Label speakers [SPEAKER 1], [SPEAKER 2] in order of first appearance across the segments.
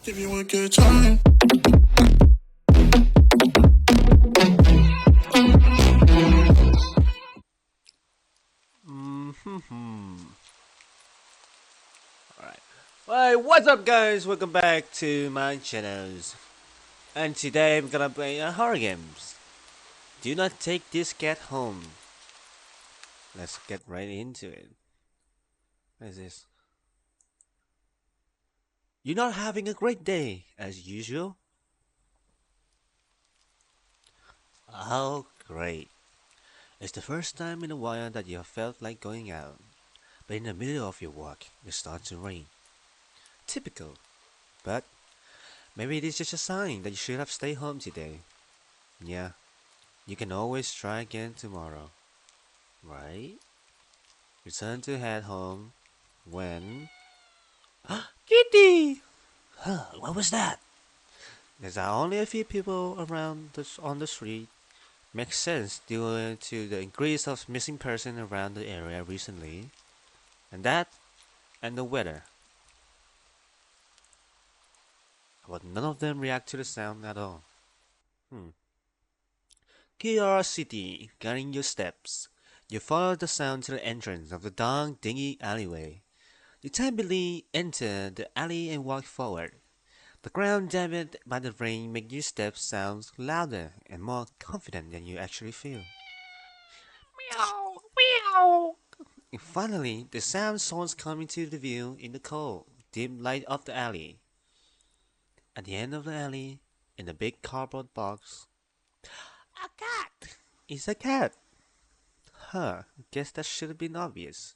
[SPEAKER 1] Give you a good time.
[SPEAKER 2] Alright. Hey, what's up guys? Welcome back to my channels. And today I'm gonna play horror games. Do not take this cat home. Let's get right into it. What is this? You're not having a great day, as usual? Oh, great. It's the first time in a while that you have felt like going out. But in the middle of your walk, it starts to rain. Typical. But maybe it is just a sign that you should have stayed home today. Yeah, you can always try again tomorrow, right? Return to head home when... Kitty! Huh, what was that? There's only a few people around on the street. Makes sense due to the increase of missing person around the area recently. And that, and the weather. But none of them react to the sound at all. Curiosity guiding your steps. You follow the sound to the entrance of the dark, dingy alleyway. You timidly enter the alley and walk forward. The ground dampened by the rain makes your steps sound louder and more confident than you actually feel. Meow, meow. And finally, the sound source coming to the view in the cold, dim light of the alley. At the end of the alley, in a big cardboard box, a cat! It's a cat! Huh, guess that should have been obvious.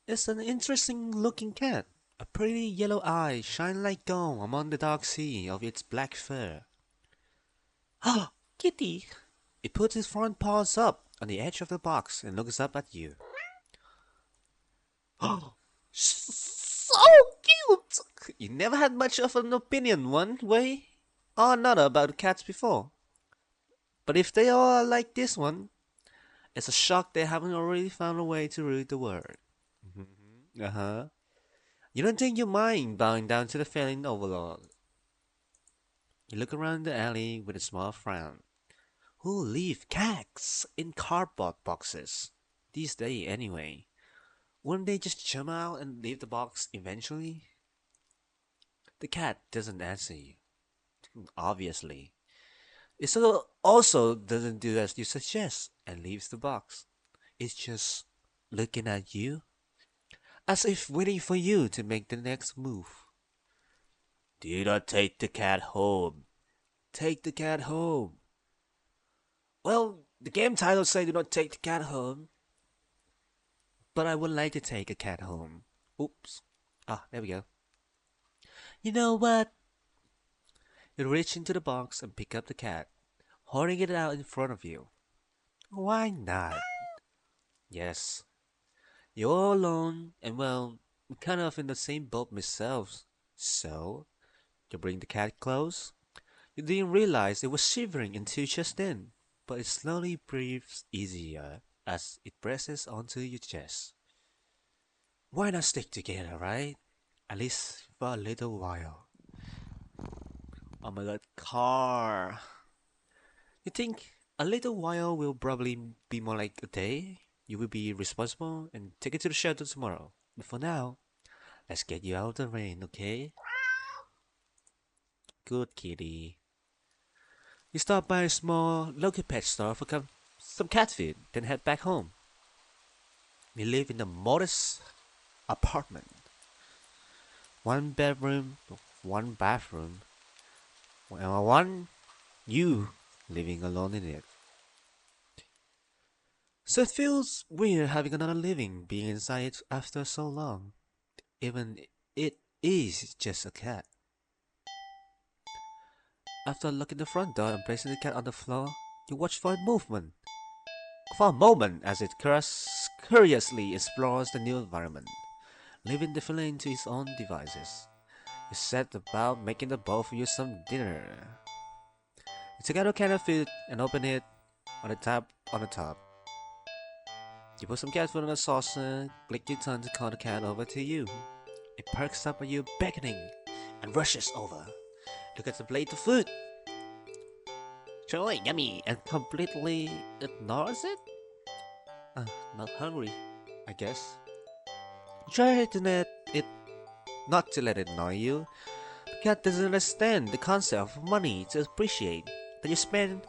[SPEAKER 2] It's an interesting looking cat. A pretty yellow eye shine like gold among the dark sea of its black fur. Ah, Kitty! It puts its front paws up on the edge of the box and looks up at you. Oh, so cute! You never had much of an opinion one way or another about cats before. But if they are like this one, it's a shock they haven't already found a way to rule the world. Uh-huh. You don't think you mind bowing down to the failing overlord. You look around the alley with a small frown. Who leave cats in cardboard boxes? These days, anyway. Wouldn't they just jump out and leave the box eventually? The cat doesn't answer you. Obviously. It also doesn't do as you suggest and leaves the box. It's just looking at you, as if waiting for you to make the next move. Do not take the cat home. Take the cat home. Well, the game title says do not take the cat home. But I would like to take a cat home. Oops. Ah, there we go. You know what? You reach into the box and pick up the cat, holding it out in front of you. Why not? Yes. You're all alone, and well, I'm kind of in the same boat myself. So, you bring the cat close. You didn't realize it was shivering until just then, but it slowly breathes easier as it presses onto your chest. Why not stick together, right? At least for a little while. Oh my god, car. You think a little while will probably be more like a day? You will be responsible and take it to the shelter tomorrow. But for now, let's get you out of the rain, okay? Good kitty. You stop by a small local pet store for some cat food, then head back home. You live in a modest apartment. One bedroom, one bathroom, and one you living alone in it. So it feels weird having another living being inside it after so long, even it is just a cat. After locking the front door and placing the cat on the floor, you watch for a moment as it curiously explores the new environment, leaving the feline to its own devices. You set about making the both of you some dinner. You take out a can of food and open it on the top. You put some cat food on a saucer, click your tongue to call the cat over to you. It perks up at you beckoning and rushes over. Look at the plate of food. Joy, yummy, and completely ignores it? Not hungry, I guess. Try to let it not to let it annoy you. The cat doesn't understand the concept of money to appreciate that you spend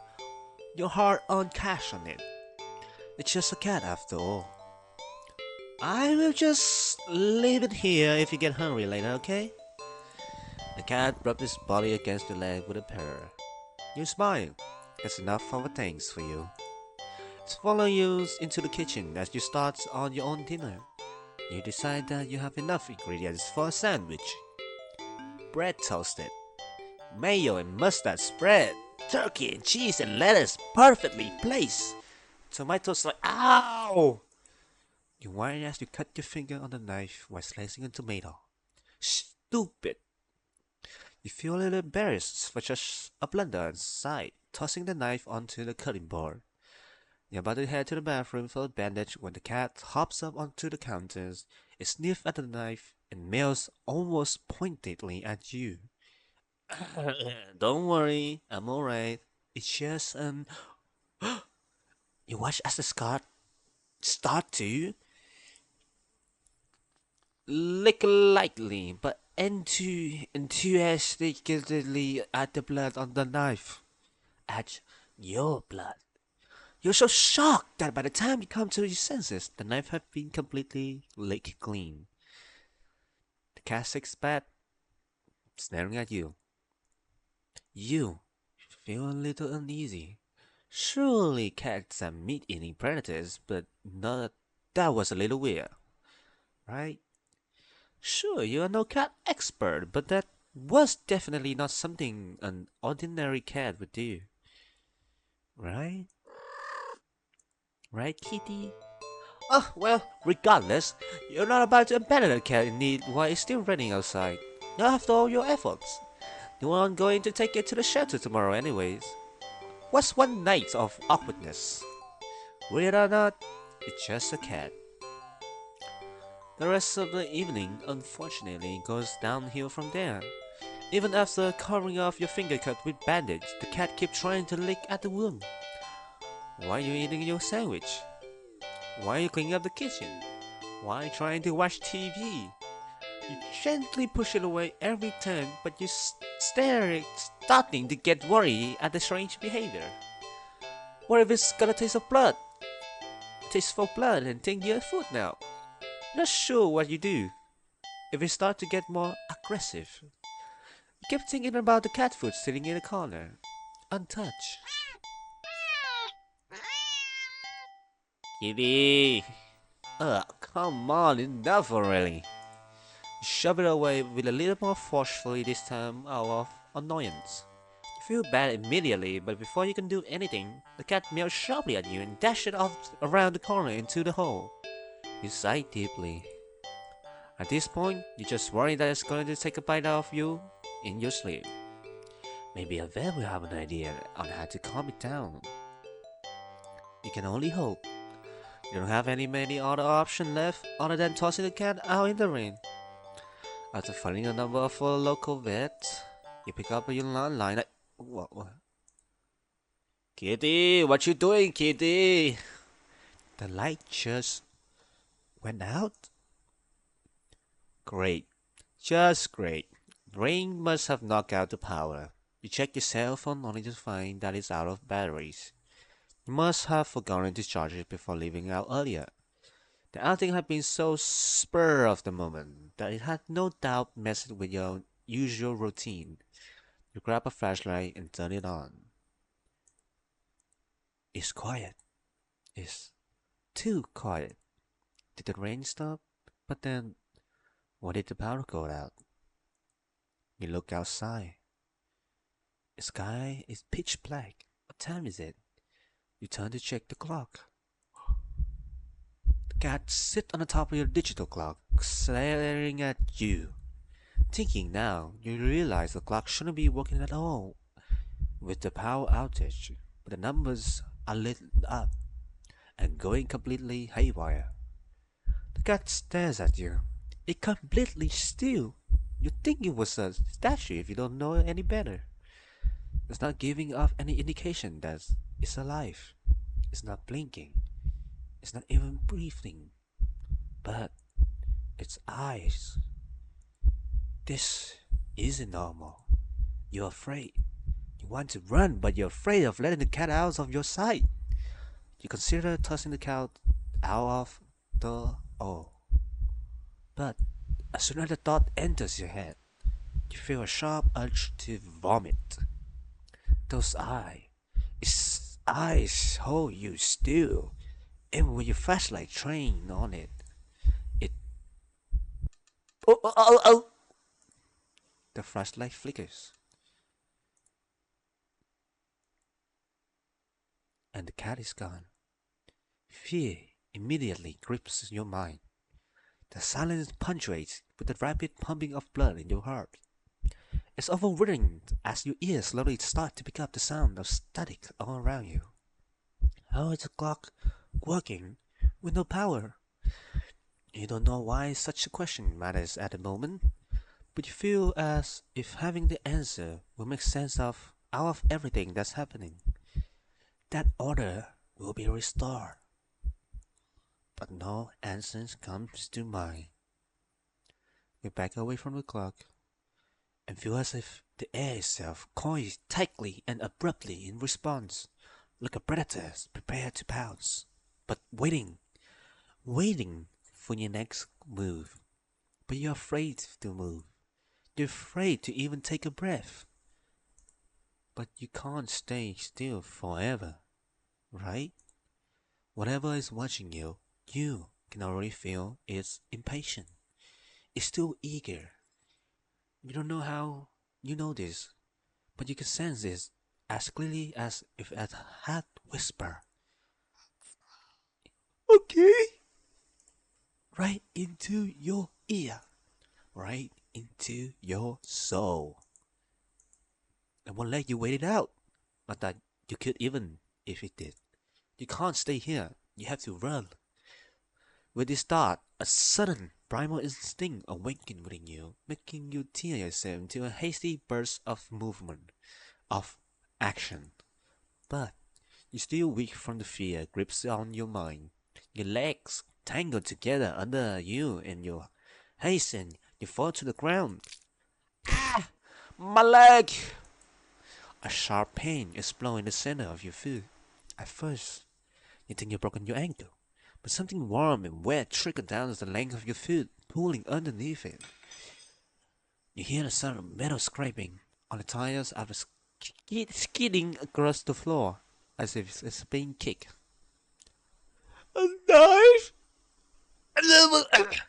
[SPEAKER 2] your hard-earned cash on it. It's just a cat after all. I will just leave it here if you get hungry later, okay? The cat rubbed his body against your leg with a purr. You smile. That's enough of a thanks for you. It follows you into the kitchen as you start on your own dinner. You decide that you have enough ingredients for a sandwich. Bread toasted, mayo and mustard spread, turkey and cheese and lettuce perfectly placed. Tomatoes like ow! You whine as you cut your finger on the knife while slicing a tomato. Stupid! You feel a little embarrassed for just a blunder inside, tossing the knife onto the cutting board. You're about to head to the bathroom for a bandage when the cat hops up onto the counters, it sniffs at the knife, and meows almost pointedly at you. Don't worry, I'm alright. It's just You watch as the scar start to lick lightly, but enthusiastically at the blood on the knife. At your blood. You're so shocked that by the time you come to your senses, the knife has been completely licked clean. The cat sits back, staring at you. You feel a little uneasy. Surely cats are meat-eating predators, but not that was a little weird, right? Sure, you are no cat expert, but that was definitely not something an ordinary cat would do. Right? Right, kitty? Oh, well, regardless, you're not about to abandon a cat in need while it's still raining outside. Not after all your efforts. You aren't going to take it to the shelter tomorrow anyways. What's one night of awkwardness? Weird or not, it's just a cat. The rest of the evening, unfortunately, goes downhill from there. Even after covering off your finger cut with bandage, the cat keeps trying to lick at the wound. Why are you eating your sandwich? Why are you cleaning up the kitchen? Why are you trying to watch TV? You gently push it away every time, but you stare, starting to get worried at the strange behavior. What if it's got a taste of blood? Taste for blood and think you're food now. Not sure what you do. If it starts to get more aggressive, you keep thinking about the cat food sitting in the corner, untouched. Kitty! Ugh, come on, enough already. You shove it away with a little more forcefully this time out of annoyance. You feel bad immediately, but before you can do anything, the cat meows sharply at you and dashes off around the corner into the hole. You sigh deeply. At this point, you just worry that it's going to take a bite out of you in your sleep. Maybe a vet will have an idea on how to calm it down. You can only hope. You don't have many other options left other than tossing the cat out in the rain. After finding a number for a local vet, you pick up your landline. What? Kitty, what you doing, kitty? The light just went out? Great. Just great. Rain must have knocked out the power. You check your cell phone only to find that it's out of batteries. You must have forgotten to charge it before leaving out earlier. The outing had been so spur of the moment that it had no doubt messed with your usual routine. You grab a flashlight and turn it on. It's quiet. It's too quiet. Did the rain stop? But then, why did the power go out? You look outside. The sky is pitch black. What time is it? You turn to check the clock. The cat sits on the top of your digital clock, staring at you. Thinking now, you realize the clock shouldn't be working at all with the power outage, but the numbers are lit up and going completely haywire. The cat stares at you. It's completely still. You'd think it was a statue if you don't know any better. It's not giving off any indication that it's alive. It's not blinking. It's not even breathing. But its eyes. This isn't normal. You're afraid. You want to run, but you're afraid of letting the cat out of your sight. You consider tossing the cat out of the oh. But as soon as the thought enters your head, you feel a sharp urge to vomit. Those eyes hold you still, even with your flashlight trained on it. It oh. The flashlight flickers, and the cat is gone. Fear immediately grips your mind. The silence punctuates with the rapid pumping of blood in your heart. It's overwhelming as your ears slowly start to pick up the sound of static all around you. How is the clock working with no power? You don't know why such a question matters at the moment, but you feel as if having the answer will make sense of out of everything that's happening. That order will be restored. But no answer comes to mind. You back away from the clock and feel as if the air itself coils tightly and abruptly in response, like a predator prepared to pounce, but waiting for your next move. But you're afraid to move. You're afraid to even take a breath. But you can't stay still forever, right? Whatever is watching you, you can already feel it's impatient. It's still eager. You don't know how you know this, but you can sense it as clearly as if it had whisper. Okay. Right into your ear. Right into your soul. And won't let you wait it out. Not that you could even if it did. You can't stay here. You have to run. With this thought, a sudden primal instinct awakened within you, making you tear yourself into a hasty burst of movement, of action. But you're still weak from the fear grips on your mind. Your legs tangle together under you and you hasten. You fall to the ground. Ah! My leg! A sharp pain explodes in the center of your foot. At first, you think you've broken your ankle, but something warm and wet trickled down the length of your foot, pulling underneath it. You hear the sound of metal scraping on the tires after skidding across the floor, as if it's being kicked. A knife!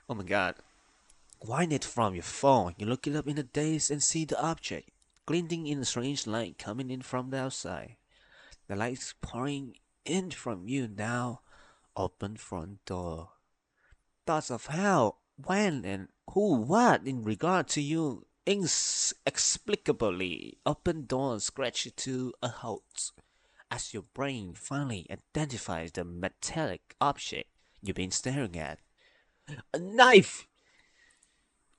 [SPEAKER 2] Oh my god. Wind it from your phone. You look it up in a daze and see the object, glinting in a strange light coming in from the outside. The light's pouring in from you now. Open front door. Thoughts of how, when, and who, what in regard to you inexplicably open door scratch you to a halt as your brain finally identifies the metallic object you've been staring at. A knife!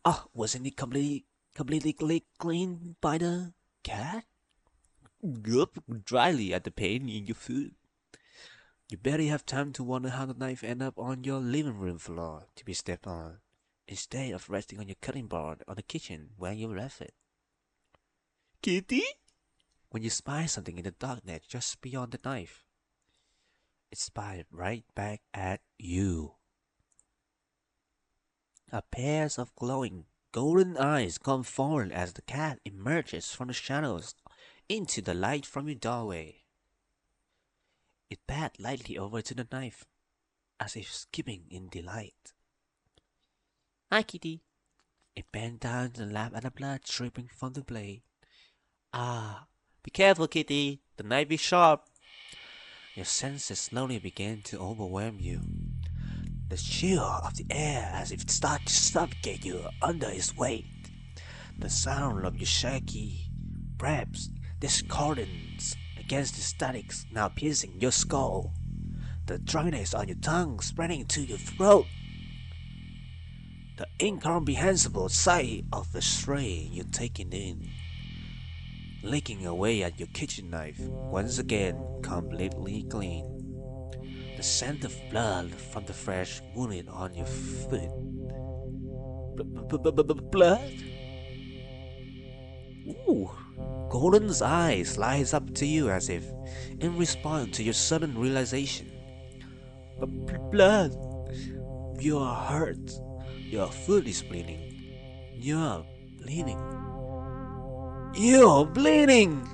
[SPEAKER 2] Oh, wasn't it completely cleaned by the cat? Gulp dryly at the pain in your foot. You barely have time to wonder how the knife ended up on your living room floor to be stepped on, instead of resting on your cutting board on the kitchen where you left it. Kitty? When you spy something in the darkness just beyond the knife, it spied right back at you. A pair of glowing golden eyes come forward as the cat emerges from the shadows into the light from your doorway. It padded lightly over to the knife, as if skipping in delight. Hi, Kitty. It bent down and laughed at the blood dripping from the blade. Ah, be careful, Kitty. The knife is sharp. Your senses slowly began to overwhelm you. The chill of the air as if it started to suffocate you under its weight. The sound of your shaky breaths discordance against the statics now piercing your skull. The dryness on your tongue spreading to your throat. The incomprehensible sight of a stray you're taking in, licking away at your kitchen knife, once again completely clean. The scent of blood from the fresh wound on your foot. Blood? Ooh. Gordon's eyes lights up to you as if in response to your sudden realization. Blood. You are hurt. Your foot is bleeding. You're bleeding. You're bleeding!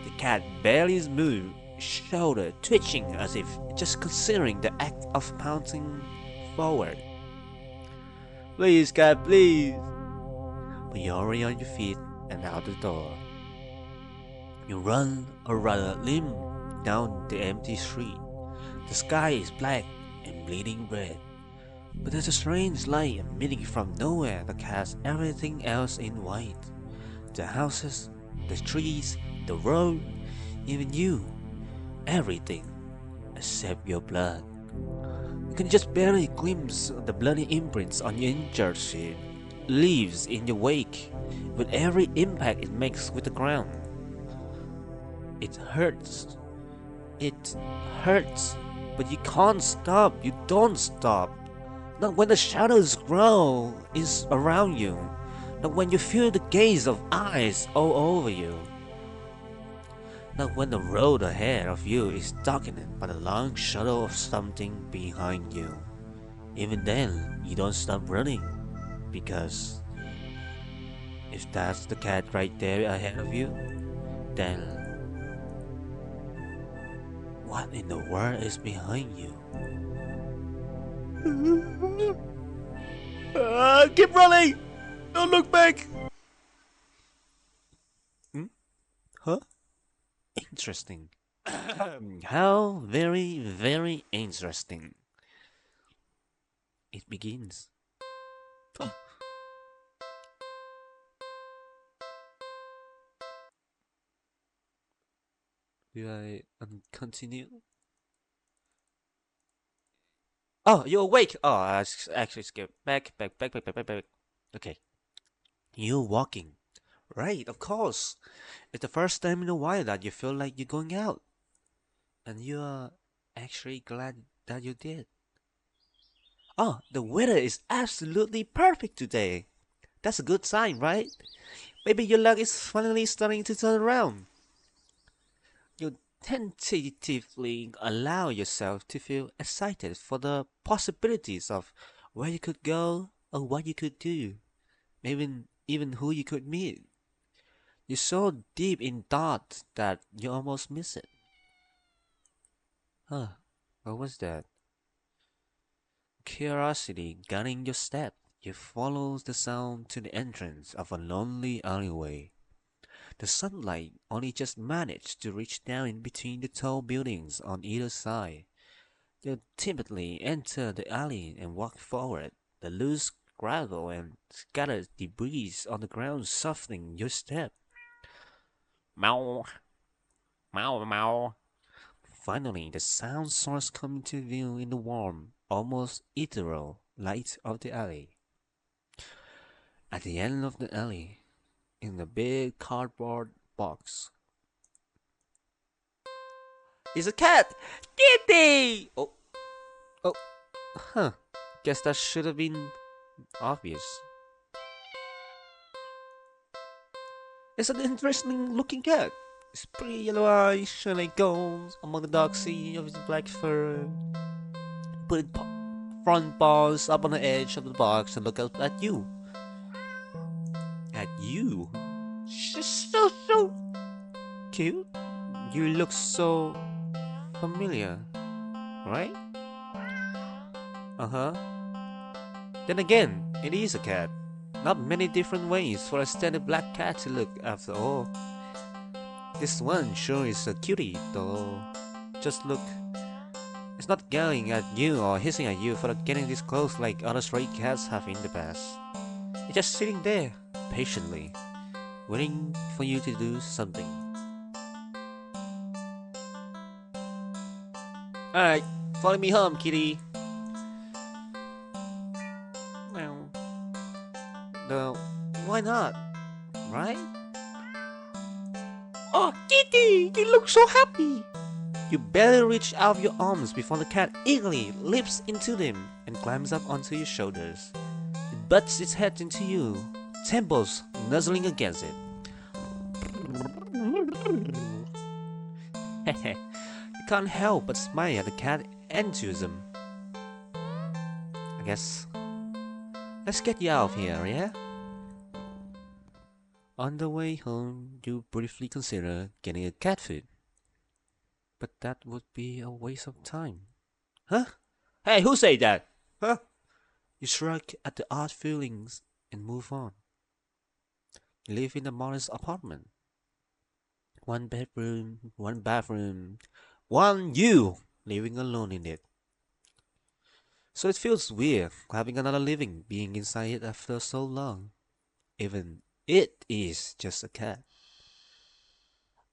[SPEAKER 2] The cat barely moved, shoulder twitching as if just considering the act of pouncing forward. Please, cat, please! But you're already on your feet and out the door. You run, or rather limp, down the empty street. The sky is black and bleeding red. But there's a strange light emitting from nowhere that casts everything else in white. The houses, the trees, the road, even you. Everything. Except your blood. You can just barely glimpse the bloody imprints on your injured shin. Leaves in your wake with every impact it makes with the ground. It hurts. It hurts. But you can't stop. You don't stop. Not when the shadows grow is around you. Not when you feel the gaze of eyes all over you. Not when the road ahead of you is darkened by the long shadow of something behind you. Even then, you don't stop running. Because if that's the cat right there ahead of you, then what in the world is behind you? Keep running! Don't look back! Huh? Interesting. How very, very interesting. It begins. Do I continue? Oh, you're awake! Oh, I actually skipped. Back. Okay. You're walking. Right, of course. It's the first time in a while that you feel like you're going out. And you're actually glad that you did. Oh, the weather is absolutely perfect today. That's a good sign, right? Maybe your luck is finally starting to turn around. You tentatively allow yourself to feel excited for the possibilities of where you could go or what you could do, maybe even who you could meet. You're so deep in thought that you almost miss it. Huh, what was that? Curiosity guiding your step, you follow the sound to the entrance of a lonely alleyway. The sunlight only just managed to reach down in between the tall buildings on either side. You timidly enter the alley and walk forward, the loose gravel and scattered debris on the ground softening your step. Meow, meow, meow. Finally, the sound source coming to view in the warm, almost ethereal light of the alley. At the end of the alley, in the big cardboard box, is a cat! Kitty! Oh, huh. Guess that should have been obvious. It's an interesting looking cat. Its pretty yellow eyes shine like gold among the dark sea of its black fur. Put its front paws up on the edge of the box and look up at you. At you? She's so cute. You look so familiar, right? Uh-huh. Then again, it is a cat. Not many different ways for a standard black cat to look after all. This one sure is a cutie, though. Just look. It's not yelling at you or hissing at you for getting this close like other stray cats have in the past. It's just sitting there, patiently, waiting for you to do something. Alright, follow me home, kitty. Meow. why not? Right?
[SPEAKER 1] Oh, Kitty, you look so happy.
[SPEAKER 2] You barely reach out your arms before the cat eagerly leaps into them and climbs up onto your shoulders. It butts its head into you, temples nuzzling against it. You can't help but smile at the cat enthusiasm. I guess let's get you out of here, yeah? On the way home, you briefly consider getting a cat food. But that would be a waste of time. Huh?
[SPEAKER 1] Hey, who said that?
[SPEAKER 2] Huh? You shrug at the odd feelings and move on. You live in a modest apartment. One bedroom, one bathroom, one you living alone in it. So it feels weird having another living being inside it after so long. Even it is just a cat.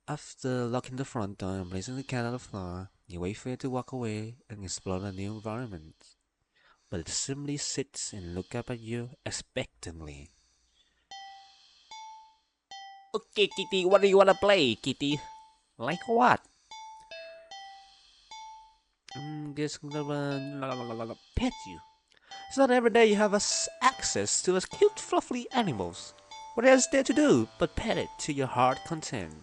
[SPEAKER 2] After locking the front door and placing the cat on the floor, you wait for it to walk away and explore a new environment. But it simply sits and looks up at you expectantly.
[SPEAKER 1] Okay, Kitty, what do you wanna play, Kitty?
[SPEAKER 2] Like what? Just gonna pet you. It's not every day you have access to a cute, fluffy animals. What else is there to do but pet it to your heart content?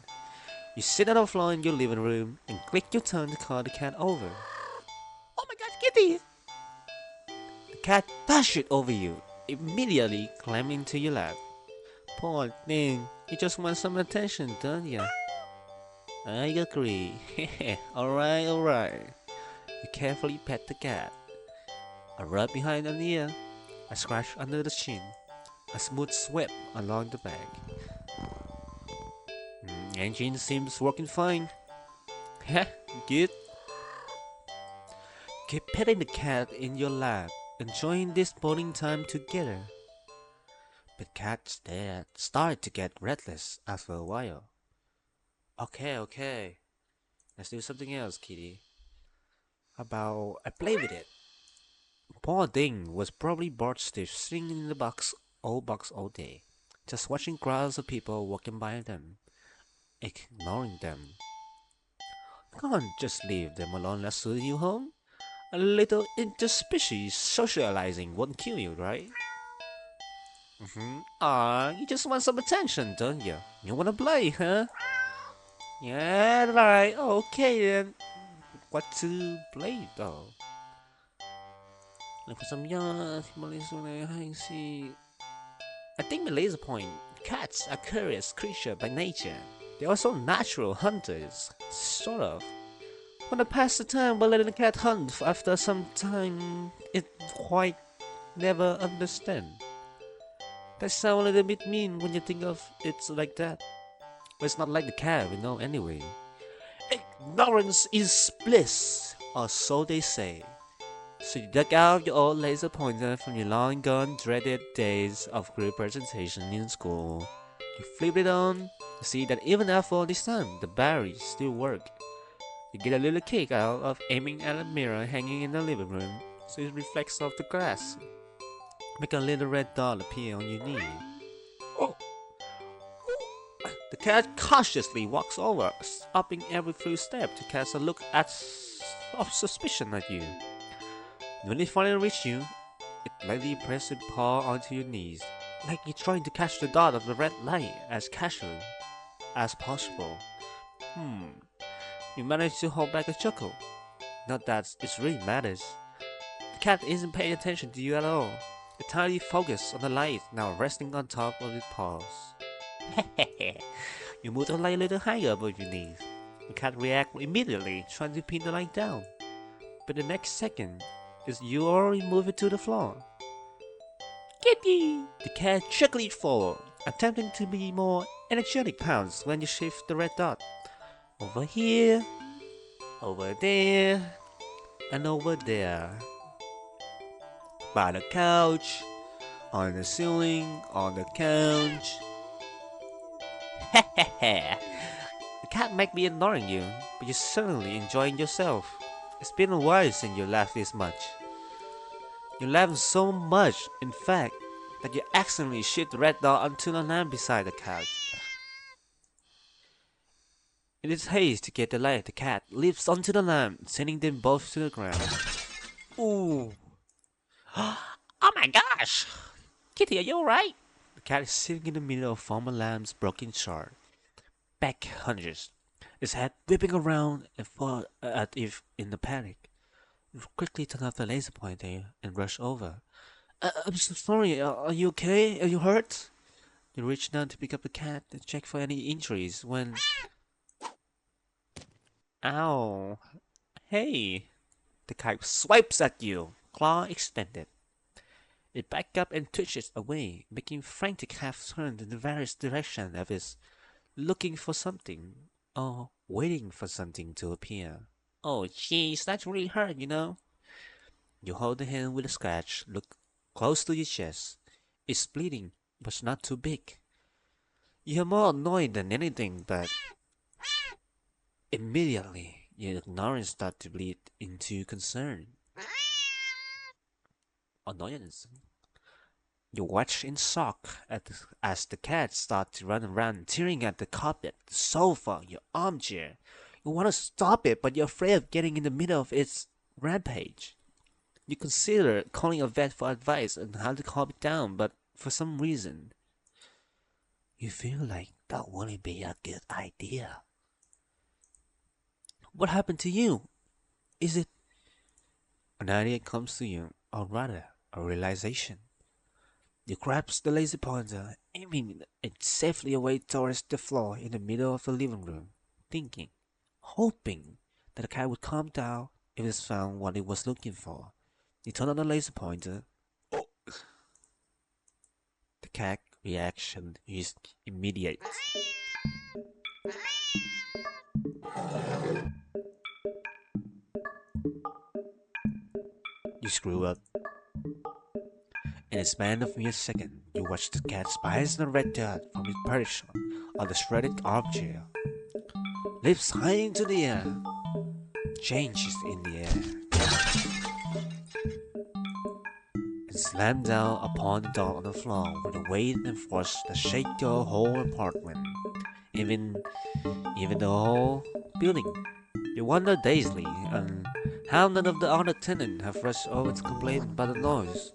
[SPEAKER 2] You sit on the floor in your living room and click your tongue to call the cat over.
[SPEAKER 1] Oh my God, Kitty!
[SPEAKER 2] The cat dashes over you, immediately climbing into your lap. Poor thing, you just want some attention, don't you? I agree. Alright, alright. You carefully pet the cat. A rub behind an ear, a scratch under the chin, a smooth sweep along the back. Engine seems working fine. Heh, good. Keep petting the cat in your lap, enjoying this bonding time together. But cats there start to get restless after a while. Okay. Let's do something else, kitty. How about I play with it? Poor thing was probably bored stiff sitting in the box all day, just watching crowds of people walking by them, ignoring them. Can't just leave them alone and send you home. A little interspecies socializing won't kill you, right? You just want some attention, don't you? You wanna play, huh? Yeah, right. Okay then. What to play though? Look for some young I see. I think the laser point. Cats are curious creatures by nature. They're also natural hunters, sort of. Want to pass the time by letting the cat hunt after some time it quite never understand. That sounds a little bit mean when you think of it like that. But it's not like the cat we know anyway. Ignorance is bliss, or so they say. So you dug out your old laser pointer from your long gone dreaded days of group presentation in school. You flip it on, you see that even after all this time, the batteries still work. You get a little kick out of aiming at a mirror hanging in the living room, so it reflects off the glass. Make a little red dot appear on your knee. Oh! The cat cautiously walks over, stopping every few steps to cast a look of suspicion at you. When it finally reaches you, it lightly presses its paw onto your knees, like you're trying to catch the dot of the red light as casually as possible. You manage to hold back a chuckle. Not that it really matters. The cat isn't paying attention to you at all. Entirely focused on the light now resting on top of its paws. You move the light a little higher above your knees. The cat reacts immediately, trying to pin the light down. But the next second, you already move it to the floor. Kitty! The cat chuckled forward, attempting to be more energetic pounce when you shift the red dot. Over here, over there, and over there. By the couch, on the ceiling, on the couch. The cat might be ignoring you, but you're certainly enjoying yourself. It's been a while since you laughed this much. You laughed so much, in fact, that you accidentally shoot the red dot onto the lamp beside the cat. In its haste to get the light, the cat leaps onto the lamp, sending them both to the ground. Ooh!
[SPEAKER 1] Oh my gosh! Kitty, are you alright?
[SPEAKER 2] The cat is sitting in the middle of Farmer Lamb's broken shard. Back hunches, its head whipping around and fought as if in a panic. It quickly turned off the laser pointer and rushed over. I'm so sorry, are you okay? Are you hurt? You reach down to pick up the cat and check for any injuries when... Ow. Hey. The cat swipes at you, claw extended. It backs up and twitches away, making frantic half turns in the various directions of its looking for something, or waiting for something to appear.
[SPEAKER 1] Oh jeez, that's really hurt, you know?
[SPEAKER 2] You hold the hand with a scratch, look close to your chest. It's bleeding, but it's not too big. You're more annoyed than anything, but immediately your ignorance starts to bleed into concern. Annoyance. You watch in shock as the cat starts to run around, tearing at the carpet, the sofa, your armchair. You want to stop it, but you're afraid of getting in the middle of its rampage. You consider calling a vet for advice on how to calm it down, but for some reason, you feel like that wouldn't be a good idea. What happened to you? Is it... An idea comes to you, or rather, a realization. You grasp the laser pointer, aiming it safely away towards the floor in the middle of the living room, thinking, hoping that the cat would calm down if it found what it was looking for. You turn on the laser pointer. Oh. The cat reaction is immediate. You screw up. In a span of mere second, you watch the cat spies the red dot from its perch on the shredded armchair. Lips high into the air. Changes in the air. And slam down upon the dot on the floor with a weight and force that shake the whole apartment. Even the whole building. You wonder dazedly on how none of the other tenants have rushed over to complain about the noise.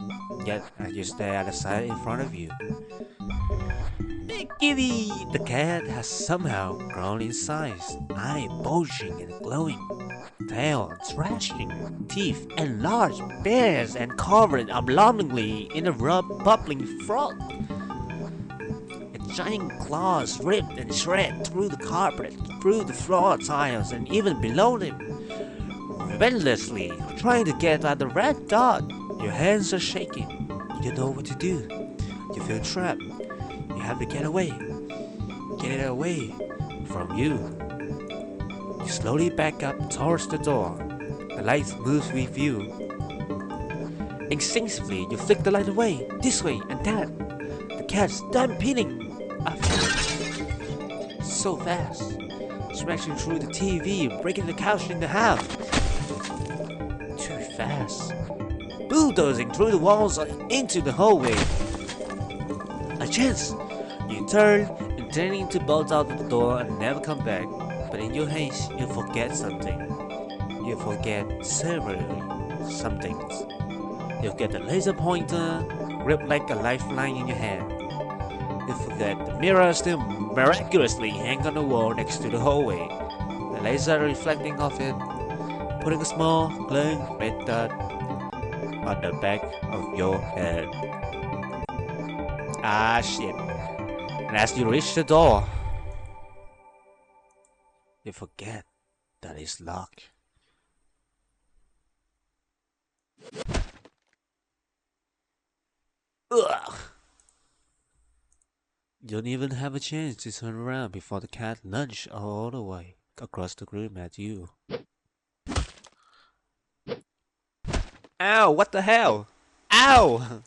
[SPEAKER 2] Yet, as you stare at the sight in front of you, Big Kitty! The cat has somehow grown in size, eye bulging and glowing, tail thrashing, teeth enlarged, bears and covered abominably in a bubbling froth. Its giant claws ripped and shred through the carpet, through the floor tiles, and even below them, relentlessly trying to get at the red dot. Your hands are shaking. You don't know what to do. You feel trapped. You have to get away. Get it away from you. You slowly back up towards the door. The light moves with you. Instinctively, you flick the light away, this way and that. The cat's stampeding after you. So fast. Smashing through the TV, breaking the couch in half. Too fast. Bulldozing through the walls and into the hallway. A chance! You turn, intending to bolt out the door and never come back, but in your haste, you forget something. You forget several somethings. You get the laser pointer gripped like a lifeline in your hand. You forget the mirror still miraculously hanging on the wall next to the hallway. The laser reflecting off it, putting a small glowing red dot on the back of your head. Ah shit. And as you reach the door, you forget that it's locked. Ugh. You don't even have a chance to turn around before the cat lunges all the way across the room at you. Ow, what the hell? Ow!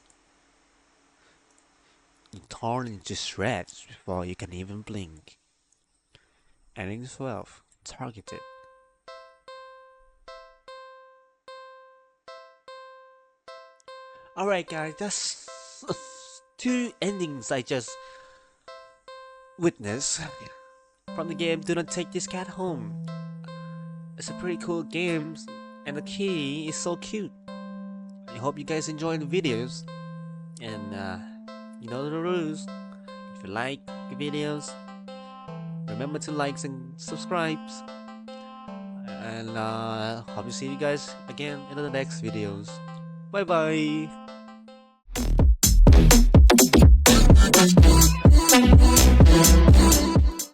[SPEAKER 2] You torn into shreds before you can even blink. Ending 12, targeted. Alright guys, that's two endings I just witnessed from the game Do Not Take This Cat Home. It's a pretty cool game, and the key is so cute. I hope you guys enjoy the videos, and you know the rules. If you like the videos, remember to like and subscribe. And hope to see you guys again in the next videos. Bye bye.